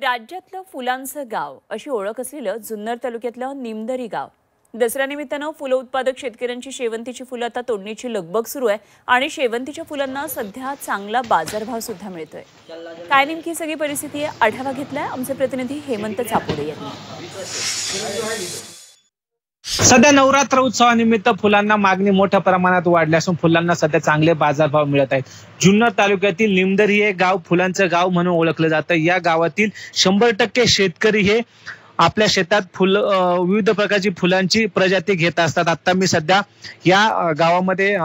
राज्यातलं फुलांचं गाव अशी ओळख असलेलं जुन्नर तालुक्यातलं निमदरी गाव दसऱ्यानिमित्तानं फुलं उत्पादक शेतकऱ्यांची शेवंतीची फुलं आता तोडणीची लगबग सुरू आहे आणि शेवंतीच्या फुलांना सध्या चांगला बाजारभाव सुद्धा मिळतोय। काय नेमकी सगळी परिस्थिती आहे आढावा घेतलाय आमचे प्रतिनिधी हेमंत चापोडे यांनी। सध्या नवरात्र उत्सवानिमित्त फुलांना मागणी मोठ्या प्रमाणात वाढली असून फुलांना सध्या चांगले बाजारभाव मिळत आहेत। जुन्नर तालुक्यातील निमदरी हे गाव फुलांचं गाव म्हणून ओळखलं जातं। या गावातील 100% शेतकरी हे आपल्या शेतात विविध प्रकारची फुलांची प्रजाती घेत असतात। आता मी सध्या या गावामध्ये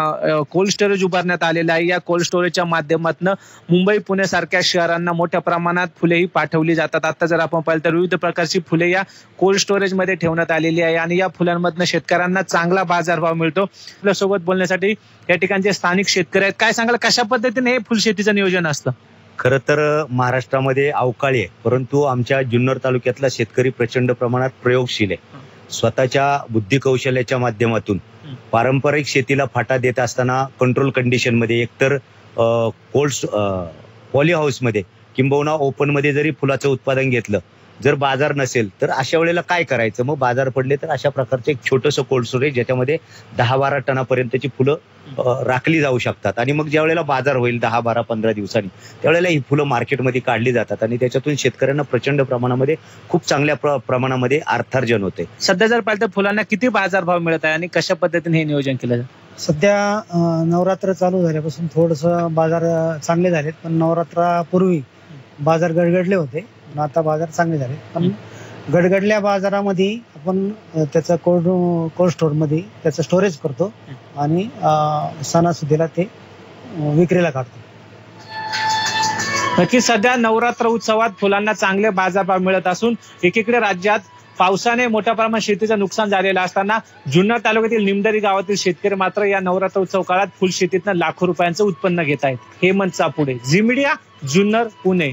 कोल्ड स्टोरेज उभारण्यात आलेलं आहे। या कोल्ड स्टोरेजच्या माध्यमातून मुंबई पुणे सारख्या शहरांना मोठ्या प्रमाणात फुलेही पाठवली जातात। आता जर आपण पाहिलं तर विविध प्रकारची फुले या कोल्ड स्टोरेज मध्ये ठेवण्यात आलेली आहे आणि या फुलांमधून शेतकऱ्यांना चांगला बाजारभाव मिळतो। आपल्या सोबत बोलण्यासाठी या ठिकाणचे स्थानिक शेतकरी आहेत। काय सांगाल कशा पद्धतीने हे फुलशेतीचं नियोजन असतं? खरं तर महाराष्ट्रामध्ये अवकाळी आहे, परंतु आमच्या जुन्नर तालुक्यातला शेतकरी प्रचंड प्रमाणात प्रयोगशील आहे। स्वतःच्या बुद्धी कौशल्याच्या माध्यमातून पारंपरिक शेतीला फाटा देत असताना कंट्रोल कंडिशन मध्ये एकतर पॉली हाऊस मध्ये किंबहुना ओपन मध्ये जरी फुलाचं उत्पादन घेतलं, जर बाजार नसेल तर अशा वेळेला काय करायचं, मग बाजार पडले तर अशा प्रकारचं एक छोटंसं कोल्ड स्टोरेज ज्याच्यामध्ये 10-12 टनापर्यंतची फुलं राखली जाऊ शकतात आणि मग ज्या वेळेला बाजार होईल 10-12-15 दिवसांनी त्यावेळेला ही फुलं मार्केटमध्ये काढली जातात आणि त्याच्यातून शेतकऱ्यांना प्रचंड प्रमाणामध्ये खूप चांगल्या प्रमाणामध्ये अर्थार्जन होते। सध्या जर पाहिलं तर फुलांना किती बाजारभाव मिळत आहे आणि कशा पद्धतीने हे नियोजन केलं जातं? सध्या नवरात्र चालू झाल्यापासून थोडंसं बाजार चांगले झालेत, पण नवरात्रापूर्वी बाजार गडगडले होते, आता बाजार चांगले झाले। पण गडगडल्या बाजारामध्ये आपण त्याचं कोल्ड स्टोर मध्ये त्याचं स्टोरेज करतो आणि सणासुदीला ते विक्रीला काढतो। नक्की सध्या नवरात्र उत्सवात फुलांना चांगले बाजारभाव मिळत असून एकीकडे राज्यात पावसाने मोठ्या प्रमाणात शेतीचं नुकसान झालेलं असताना जुन्नर तालुक्यातील निमदरी गावातील शेतकरी मात्र या नवरात्र उत्सव काळात फुलशेतीतनं लाखो रुपयांचं उत्पन्न घेत आहेत। Hemant Chapode, Zee media, Junnar, Pune.